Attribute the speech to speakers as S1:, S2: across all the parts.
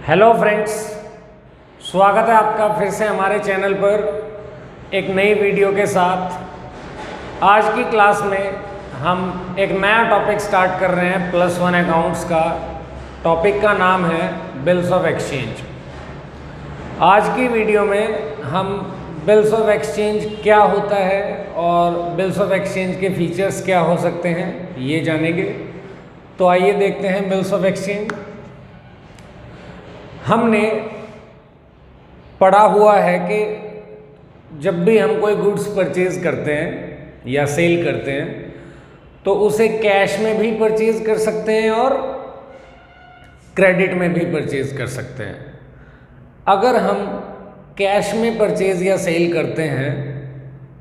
S1: Hello friends, स्वागत है आपका फिर से हमारे चैनल पर एक नई वीडियो के साथ। आज की क्लास में हम एक नया टॉपिक स्टार्ट कर रहे हैं +1 अकाउंट्स का। टॉपिक का नाम है बिल्स ऑफ एक्सचेंज। आज की वीडियो में हम बिल्स ऑफ एक्सचेंज क्या होता है और बिल्स ऑफ एक्सचेंज के फीचर्स क्या हो सकते हैं ये जानेंगे। तो आइए देखते हैं बिल्स ऑफ एक्सचेंज। हमने पढ़ा हुआ है कि जब भी हम कोई गुड्स परचेज करते हैं या सेल करते हैं तो उसे कैश में भी परचेज कर सकते हैं और क्रेडिट में भी परचेज कर सकते हैं। अगर हम कैश में परचेज या सेल करते हैं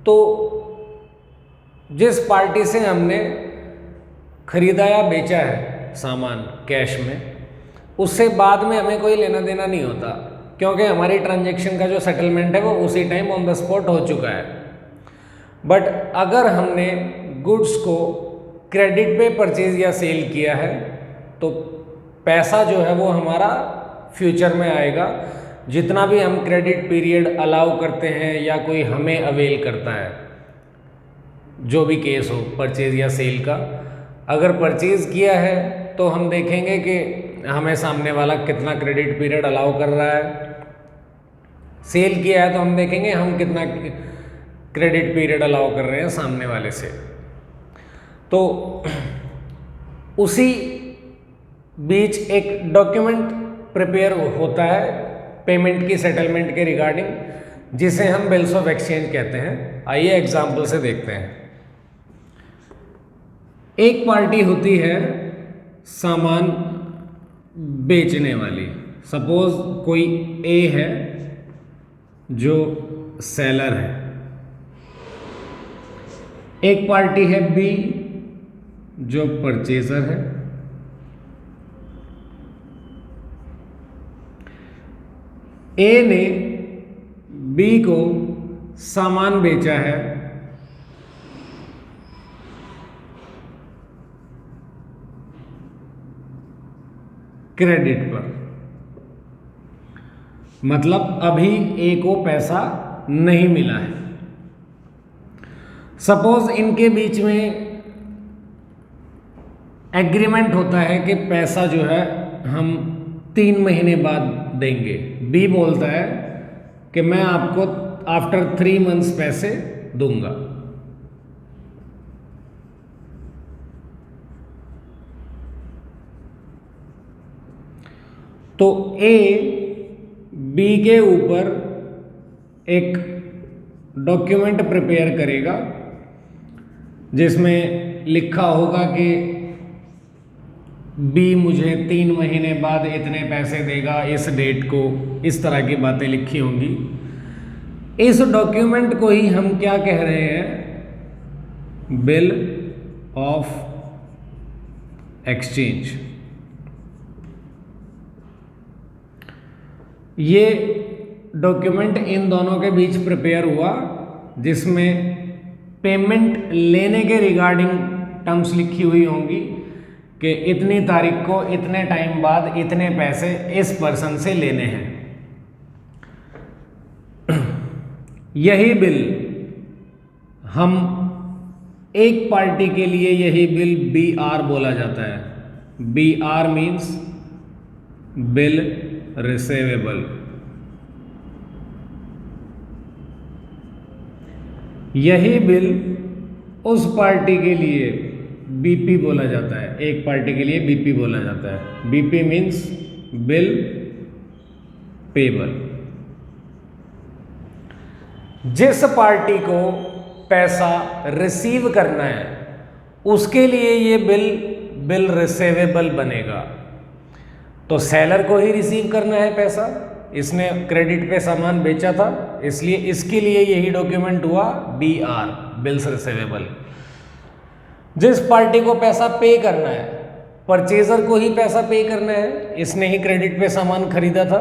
S1: तो जिस पार्टी से हमने खरीदा या बेचा है सामान कैश में, उससे बाद में हमें कोई लेना देना नहीं होता, क्योंकि हमारी ट्रांजैक्शन का जो सेटलमेंट है वो उसी टाइम ऑन द स्पॉट हो चुका है। बट अगर हमने गुड्स को क्रेडिट पे परचेज या सेल किया है तो पैसा जो है वो हमारा फ्यूचर में आएगा। जितना भी हम क्रेडिट पीरियड अलाउ करते हैं या कोई हमें अवेल करता है, जो भी केस हो परचेज या सेल का, अगर परचेज किया है तो हम देखेंगे कि हमें सामने वाला कितना क्रेडिट पीरियड अलाउ कर रहा है। सेल किया है तो हम देखेंगे हम कितना क्रेडिट पीरियड अलाउ कर रहे हैं सामने वाले से। तो उसी बीच एक डॉक्यूमेंट प्रिपेयर होता है पेमेंट की सेटलमेंट के रिगार्डिंग, जिसे हम बिल्स ऑफ एक्सचेंज कहते हैं। आइए एग्जाम्पल से देखते हैं। एक पार्टी होती है सामान बेचने वाली। सपोज कोई ए है जो सेलर है, एक पार्टी है बी जो परचेजर है, ए ने बी को सामान बेचा है क्रेडिट पर, मतलब अभी ए को पैसा नहीं मिला है। सपोज इनके बीच में एग्रीमेंट होता है कि पैसा जो है हम 3 महीने बाद देंगे। बी बोलता है कि मैं आपको आफ्टर 3 मंथ्स पैसे दूंगा। तो ए बी के ऊपर एक डॉक्यूमेंट प्रिपेयर करेगा जिसमें लिखा होगा कि बी मुझे 3 महीने बाद इतने पैसे देगा इस डेट को, इस तरह की बातें लिखी होंगी। इस डॉक्यूमेंट को ही हम क्या कह रहे हैं? Bill of exchange. ये डॉक्यूमेंट इन दोनों के बीच प्रिपेयर हुआ, जिसमें पेमेंट लेने के रिगार्डिंग टर्म्स लिखी हुई होंगी कि इतनी तारीख को इतने टाइम बाद इतने पैसे इस पर्सन से लेने हैं। यही बिल हम एक पार्टी के लिए यही बिल BR बोला जाता है। BR means bill receivable. यही बिल उस पार्टी के लिए BP बोला जाता है, एक पार्टी के लिए BP बोला जाता है। BP means bill payable. जिस पार्टी को पैसा रिसीव करना है उसके लिए ये बिल रिसीवेबल बनेगा। तो सेलर को ही रिसीव करना है पैसा, इसने क्रेडिट पे सामान बेचा था, इसलिए इसके लिए यही डॉक्यूमेंट हुआ BR, बिल्स रिसीवेबल। जिस पार्टी को पैसा पे करना है, परचेजर को ही पैसा पे करना है, इसने ही क्रेडिट पे सामान खरीदा था,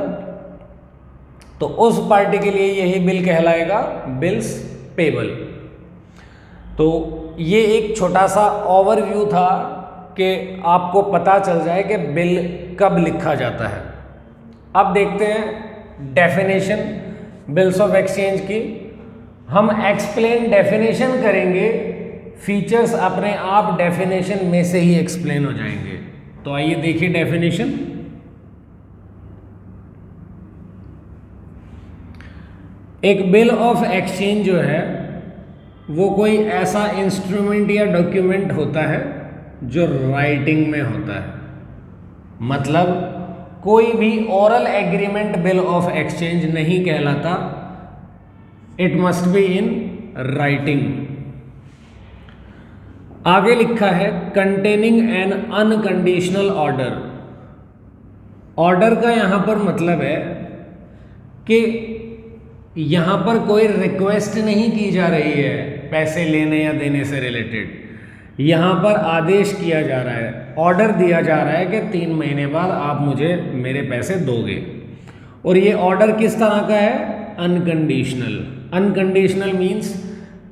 S1: तो उस पार्टी के लिए यही बिल कहलाएगा बिल्स पेबल। तो ये एक छोटा सा ओवरव्यू था कि आपको पता चल जाए कि बिल कब लिखा जाता है। अब देखते हैं डेफिनेशन बिल्स ऑफ एक्सचेंज की। हम एक्सप्लेन डेफिनेशन करेंगे, फीचर्स अपने आप डेफिनेशन में से ही एक्सप्लेन हो जाएंगे। तो आइए देखिए डेफिनेशन। एक बिल ऑफ एक्सचेंज जो है वो कोई ऐसा इंस्ट्रूमेंट या डॉक्यूमेंट होता है जो राइटिंग में होता है। मतलब कोई भी oral agreement bill of exchange नहीं कहलाता, it must be in writing. आगे लिखा है containing N unconditional order. Order का यहां पर मतलब है कि यहां पर कोई रिक्वेस्ट नहीं की जा रही है पैसे लेने या देने से रिलेटेड। यहां पर आदेश किया जा रहा है, ऑर्डर दिया जा रहा है कि 3 महीने बाद आप मुझे मेरे पैसे दोगे। और ये ऑर्डर किस तरह का है? अनकंडीशनल। अनकंडीशनल मीन्स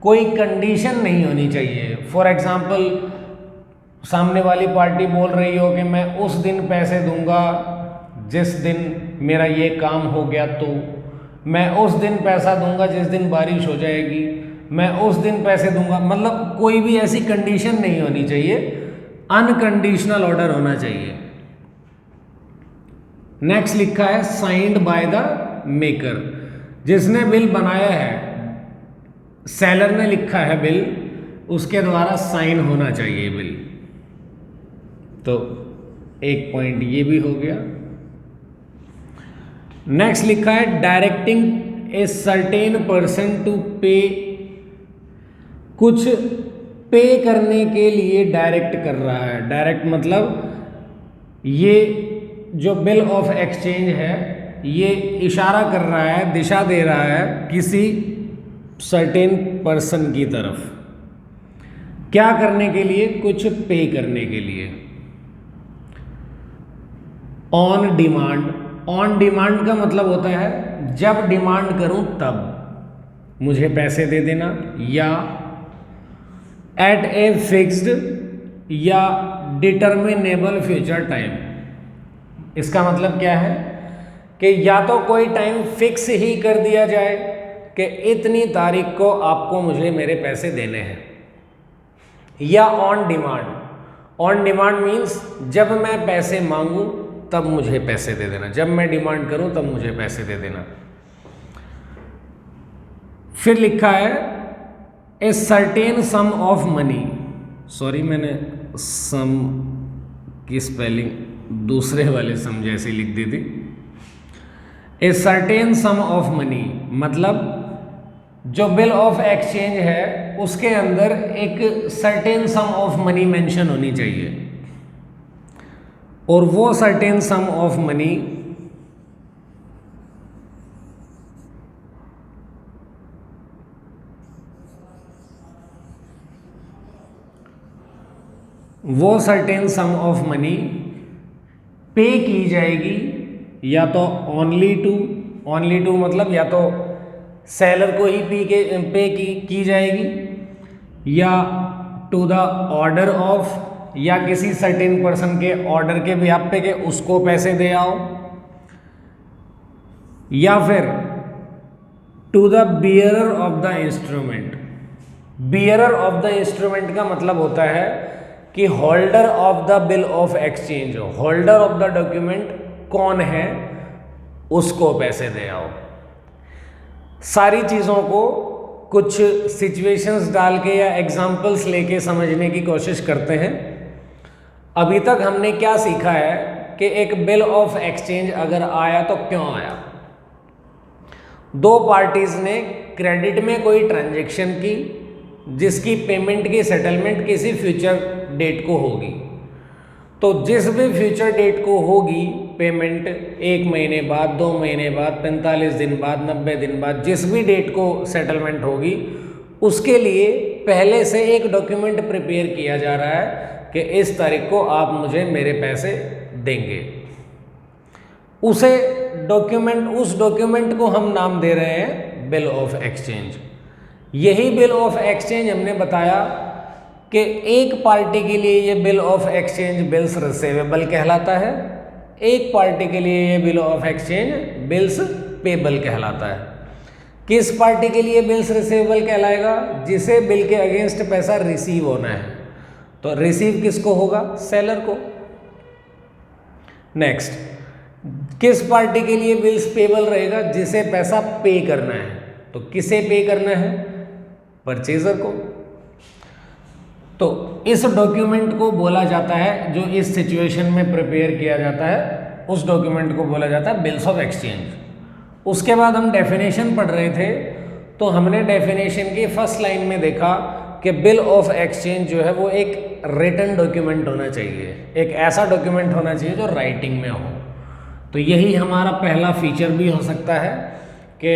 S1: कोई कंडीशन नहीं होनी चाहिए। फॉर एग्जाम्पल, सामने वाली पार्टी बोल रही हो कि मैं उस दिन पैसे दूंगा जिस दिन मेरा ये काम हो गया, तो मैं उस दिन पैसा दूंगा जिस दिन बारिश हो जाएगी, मैं उस दिन पैसे दूंगा। मतलब कोई भी ऐसी कंडीशन नहीं होनी चाहिए, अनकंडीशनल ऑर्डर होना चाहिए। नेक्स्ट लिखा है साइंड बाय द मेकर। जिसने बिल बनाया है, सेलर ने लिखा है बिल, उसके द्वारा साइन होना चाहिए बिल। तो एक पॉइंट ये भी हो गया। नेक्स्ट लिखा है directing a certain person to pay. कुछ पे करने के लिए डायरेक्ट कर रहा है। डायरेक्ट मतलब ये जो बिल ऑफ एक्सचेंज है ये इशारा कर रहा है, दिशा दे रहा है किसी सर्टेन पर्सन की तरफ। क्या करने के लिए? कुछ पे करने के लिए। On demand. ऑन डिमांड का मतलब होता है जब डिमांड करूं तब मुझे पैसे दे देना, या एट ए फिक्स्ड या डिटर्मिनेबल फ्यूचर टाइम। इसका मतलब क्या है कि या तो कोई टाइम फिक्स ही कर दिया जाए कि इतनी तारीख को आपको मुझे मेरे पैसे देने हैं, या on demand. On demand means जब मैं पैसे मांगूं तब मुझे पैसे दे देना, जब मैं डिमांड करूं तब मुझे पैसे दे देना। फिर लिखा है a certain some of money. Sorry, मैंने सम की स्पेलिंग दूसरे वाले सम जैसी लिख दी थी। A certain some of money मतलब जो बिल ऑफ एक्सचेंज है उसके अंदर एक certain some of money mention होनी चाहिए, और वो सर्टेन सम ऑफ मनी पे की जाएगी या तो ओनली टू मतलब या तो सेलर को ही पे की जाएगी, या टू द ऑर्डर ऑफ, या किसी सर्टेन पर्सन के ऑर्डर के व्याप पे के उसको पैसे दे आओ, या फिर to the bearer of the instrument. Bearer of the instrument का मतलब होता है कि holder of the bill of exchange, holder of the document कौन है उसको पैसे दे आओ। सारी चीज़ों को कुछ सिचुएशंस डाल के या एग्जाम्पल्स लेके समझने की कोशिश करते हैं। अभी तक हमने क्या सीखा है कि एक बिल ऑफ एक्सचेंज अगर आया तो क्यों आया। दो पार्टीज ने क्रेडिट में कोई ट्रांजैक्शन की जिसकी पेमेंट की सेटलमेंट किसी फ्यूचर डेट को होगी, तो जिस भी फ्यूचर डेट को होगी पेमेंट 1 महीने बाद, 2 महीने बाद, 45 दिन बाद, 90 दिन बाद, जिस भी डेट को सेटलमेंट होगी उसके लिए पहले से एक डॉक्यूमेंट प्रिपेयर किया जा रहा है कि इस तारीख को आप मुझे मेरे पैसे देंगे। उस डॉक्यूमेंट को हम नाम दे रहे हैं बिल ऑफ एक्सचेंज। यही बिल ऑफ एक्सचेंज हमने बताया कि एक पार्टी के लिए ये bill of exchange bills receivable कहलाता है, एक पार्टी के लिए ये bill of exchange bills payable कहलाता है। किस पार्टी के लिए बिल्स रिसीवेबल कहलाएगा? जिसे बिल के अगेंस्ट पैसा रिसीव होना है। तो रिसीव किसको होगा? सेलर को। नेक्स्ट, किस पार्टी के लिए बिल्स पेबल रहेगा? जिसे पैसा पे करना है। तो किसे पे करना है? परचेजर को। तो इस डॉक्यूमेंट को बोला जाता है, जो इस सिचुएशन में प्रिपेयर किया जाता है, उस डॉक्यूमेंट को बोला जाता है बिल्स ऑफ एक्सचेंज। उसके बाद हम डेफिनेशन पढ़ रहे थे, तो हमने डेफिनेशन की फर्स्ट लाइन में देखा कि बिल ऑफ एक्सचेंज जो है वो एक रिटन डॉक्यूमेंट होना चाहिए, एक ऐसा डॉक्यूमेंट होना चाहिए जो राइटिंग में हो। तो यही हमारा पहला फीचर भी हो सकता है कि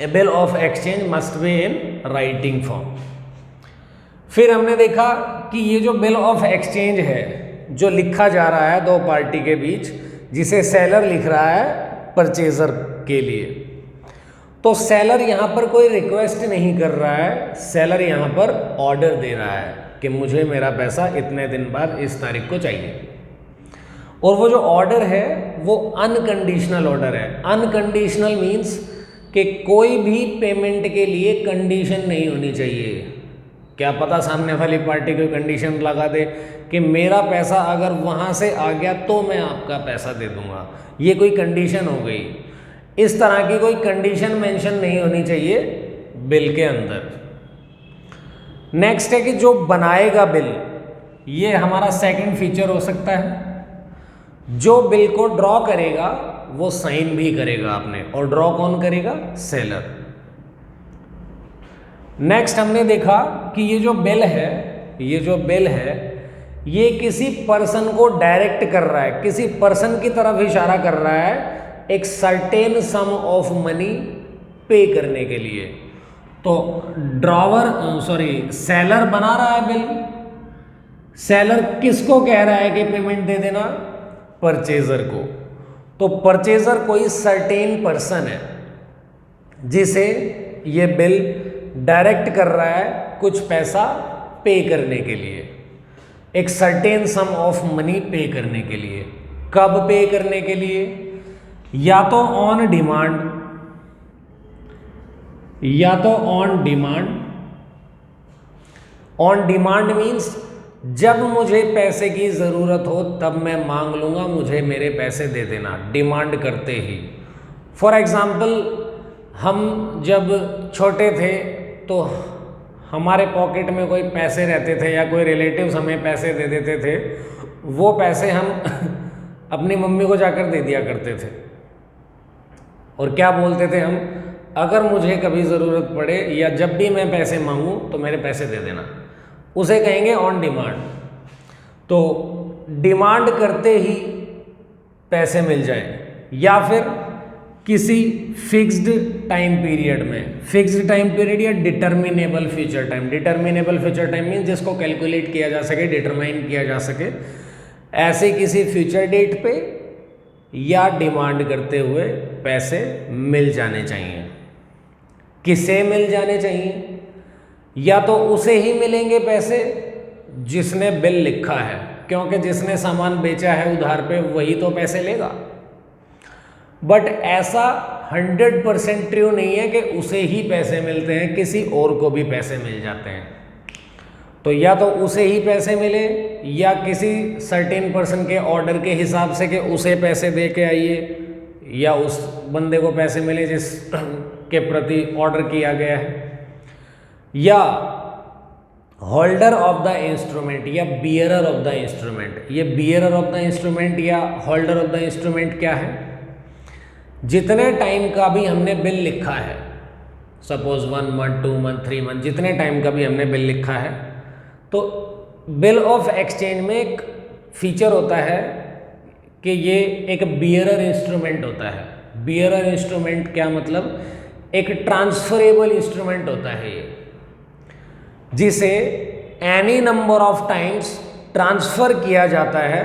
S1: a bill of exchange must be in writing form. फिर हमने देखा कि ये जो बिल ऑफ एक्सचेंज है जो लिखा जा रहा है दो पार्टी के बीच, जिसे सेलर लिख रहा है परचेजर के लिए, तो सेलर यहाँ पर कोई रिक्वेस्ट नहीं कर रहा है, सेलर यहाँ पर ऑर्डर दे रहा है कि मुझे मेरा पैसा इतने दिन बाद इस तारीख को चाहिए। और वो जो ऑर्डर है वो अनकंडीशनल ऑर्डर है। अनकंडीशनल मीन्स कि कोई भी पेमेंट के लिए कंडीशन नहीं होनी चाहिए। क्या पता सामने वाली पार्टी कोई कंडीशन लगा दे कि मेरा पैसा अगर वहाँ से आ गया तो मैं आपका पैसा दे दूँगा, ये कोई कंडीशन हो गई। इस तरह की कोई कंडीशन मेंशन नहीं होनी चाहिए बिल के अंदर। नेक्स्ट है कि जो बनाएगा बिल, ये हमारा सेकंड फीचर हो सकता है। जो बिल को ड्रॉ करेगा वो साइन भी करेगा आपने, और ड्रॉ कौन करेगा? सेलर। नेक्स्ट हमने देखा कि ये जो बिल है ये किसी पर्सन को डायरेक्ट कर रहा है, किसी पर्सन की तरफ इशारा कर रहा है एक सर्टेन सम ऑफ मनी पे करने के लिए। तो सेलर बना रहा है बिल, सेलर किसको कह रहा है कि पेमेंट दे देना? परचेजर को। तो परचेजर कोई सर्टेन पर्सन है जिसे ये बिल डायरेक्ट कर रहा है कुछ पैसा पे करने के लिए, एक सर्टेन सम ऑफ मनी पे करने के लिए। कब पे करने के लिए? या तो ऑन डिमांड, या तो on demand. On demand means जब मुझे पैसे की ज़रूरत हो तब मैं मांग लूँगा, मुझे मेरे पैसे दे देना, डिमांड करते ही। फॉर एग्ज़ाम्पल, हम जब छोटे थे तो हमारे पॉकेट में कोई पैसे रहते थे या कोई रिलेटिव्स हमें पैसे दे देते थे, वो पैसे हम अपनी मम्मी को जाकर दे दिया करते थे। और क्या बोलते थे हम? अगर मुझे कभी ज़रूरत पड़े या जब भी मैं पैसे मांगूं तो मेरे पैसे दे देना, उसे कहेंगे ऑन डिमांड। तो डिमांड करते ही पैसे मिल जाए, या फिर किसी फिक्स्ड टाइम पीरियड में, फिक्स्ड टाइम पीरियड या determinable future time. Determinable future time means जिसको कैलकुलेट किया जा सके, डिटरमाइन किया जा सके, ऐसे किसी फ्यूचर डेट पे या डिमांड करते हुए पैसे मिल जाने चाहिए। किसे मिल जाने चाहिए? या तो उसे ही मिलेंगे पैसे जिसने बिल लिखा है, क्योंकि जिसने सामान बेचा है उधार पे वही तो पैसे लेगा। बट ऐसा 100% ट्रू नहीं है कि उसे ही पैसे मिलते हैं, किसी और को भी पैसे मिल जाते हैं। तो या तो उसे ही पैसे मिले या किसी सर्टेन पर्सन के ऑर्डर के हिसाब से कि उसे पैसे दे के आइए, या उस बंदे को पैसे मिले जिस के प्रति ऑर्डर किया गया है, या होल्डर ऑफ द इंस्ट्रूमेंट या बियरर ऑफ द इंस्ट्रूमेंट। ये बियरर ऑफ द इंस्ट्रूमेंट या होल्डर ऑफ द इंस्ट्रूमेंट क्या है? जितने टाइम का भी हमने बिल लिखा है, सपोज 1 मंथ 2 मंथ 3 मंथ, जितने टाइम का भी हमने बिल लिखा है, तो बिल ऑफ एक्सचेंज में एक फीचर होता है कि ये एक बियरर इंस्ट्रूमेंट होता है। बियरर इंस्ट्रूमेंट क्या मतलब? एक ट्रांसफरेबल इंस्ट्रूमेंट होता है ये, जिसे any number of times transfer किया जाता है।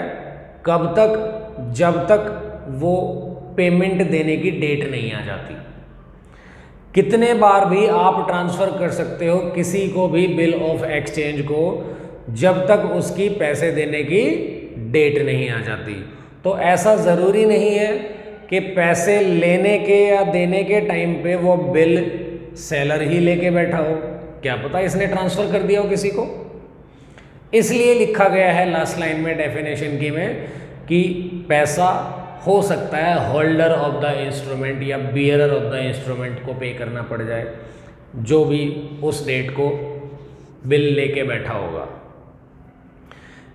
S1: कब तक? जब तक वो पेमेंट देने की डेट नहीं आ जाती। कितने बार भी आप ट्रांसफ़र कर सकते हो किसी को भी बिल ऑफ एक्सचेंज को, जब तक उसकी पैसे देने की डेट नहीं आ जाती। तो ऐसा ज़रूरी नहीं है कि पैसे लेने के या देने के टाइम पे वो बिल सेलर ही लेके बैठा हो, क्या पता इसने ट्रांसफ़र कर दिया हो किसी को। इसलिए लिखा गया है लास्ट लाइन में डेफिनेशन की में कि पैसा हो सकता है होल्डर ऑफ द इंस्ट्रूमेंट या बियरर ऑफ द इंस्ट्रूमेंट को पे करना पड़ जाए, जो भी उस डेट को बिल लेके बैठा होगा।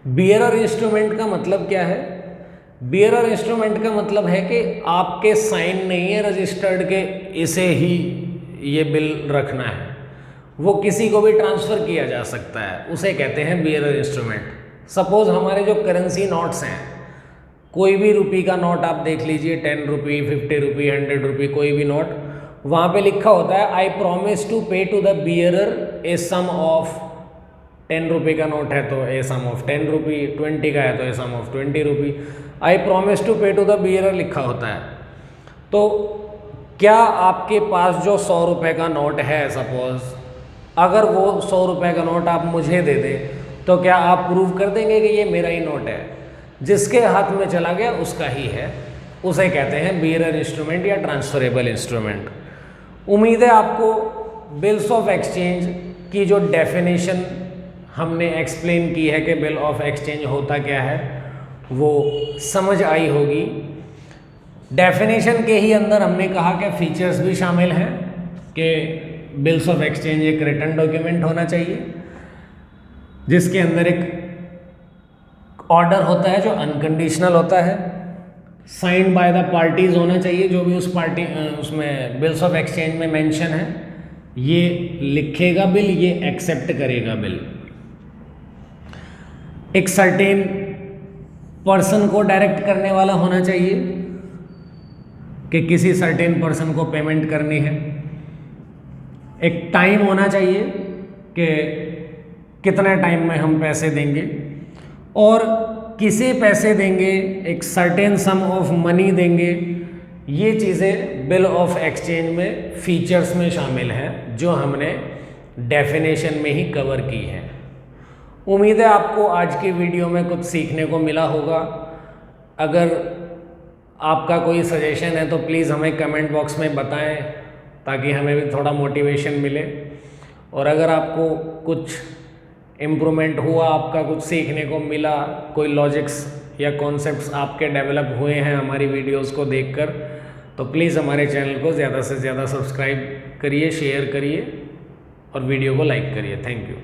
S1: बियरर इंस्ट्रूमेंट का मतलब क्या है? बियरर इंस्ट्रूमेंट का मतलब है कि आपके साइन नहीं है रजिस्टर्ड के इसे ही ये बिल रखना है, वो किसी को भी ट्रांसफ़र किया जा सकता है, उसे कहते हैं बियरर इंस्ट्रूमेंट। सपोज हमारे जो करेंसी नोट्स हैं, कोई भी रुपये का नोट आप देख लीजिए, 10 रुपये, 50 रुपये, 100 रुपये, कोई भी नोट, वहाँ पे लिखा होता है I promise to pay to the bearer a sum of 10 रुपये का नोट है तो ए सम ऑफ 10 रुपये, 20 का है तो ए सम ऑफ 20 रुपये, आई promise to pay to the bearer लिखा होता है। तो क्या आपके पास जो 100 रुपये का नोट है सपोज, अगर वो 100 रुपये का नोट आप मुझे दे दें तो क्या आप प्रूव कर देंगे कि ये मेरा ही नोट है? जिसके हाथ में चला गया उसका ही है, उसे कहते हैं बियरर इंस्ट्रूमेंट या ट्रांसफरेबल इंस्ट्रूमेंट। उम्मीद है आपको बिल्स ऑफ एक्सचेंज की जो डेफिनेशन हमने एक्सप्लेन की है कि बिल ऑफ एक्सचेंज होता क्या है वो समझ आई होगी। डेफिनेशन के ही अंदर हमने कहा कि फीचर्स भी शामिल हैं कि बिल्स ऑफ एक्सचेंज एक रिटन डॉक्यूमेंट होना चाहिए जिसके अंदर एक ऑर्डर होता है जो अनकंडीशनल होता है, साइन बाय द पार्टीज होना चाहिए, जो भी उस पार्टी उसमें बिल्स ऑफ एक्सचेंज में मेंशन है, ये लिखेगा बिल, ये एक्सेप्ट करेगा बिल। एक सर्टेन पर्सन को डायरेक्ट करने वाला होना चाहिए कि किसी सर्टेन पर्सन को पेमेंट करनी है। एक टाइम होना चाहिए कि कितने टाइम में हम पैसे देंगे और किसे पैसे देंगे, एक सर्टेन सम ऑफ मनी देंगे। ये चीज़ें बिल ऑफ एक्सचेंज में फीचर्स में शामिल हैं जो हमने डेफिनेशन में ही कवर की हैं। उम्मीद है आपको आज की वीडियो में कुछ सीखने को मिला होगा। अगर आपका कोई सजेशन है तो प्लीज़ हमें कमेंट बॉक्स में बताएं ताकि हमें भी थोड़ा मोटिवेशन मिले। और अगर आपको कुछ इम्प्रूवमेंट हुआ, आपका कुछ सीखने को मिला, कोई लॉजिक्स या कॉन्सेप्ट्स आपके डेवलप हुए हैं हमारी वीडियोस को देखकर, तो प्लीज़ हमारे चैनल को ज़्यादा से ज़्यादा सब्सक्राइब करिए, शेयर करिए और वीडियो को लाइक करिए। Thank you.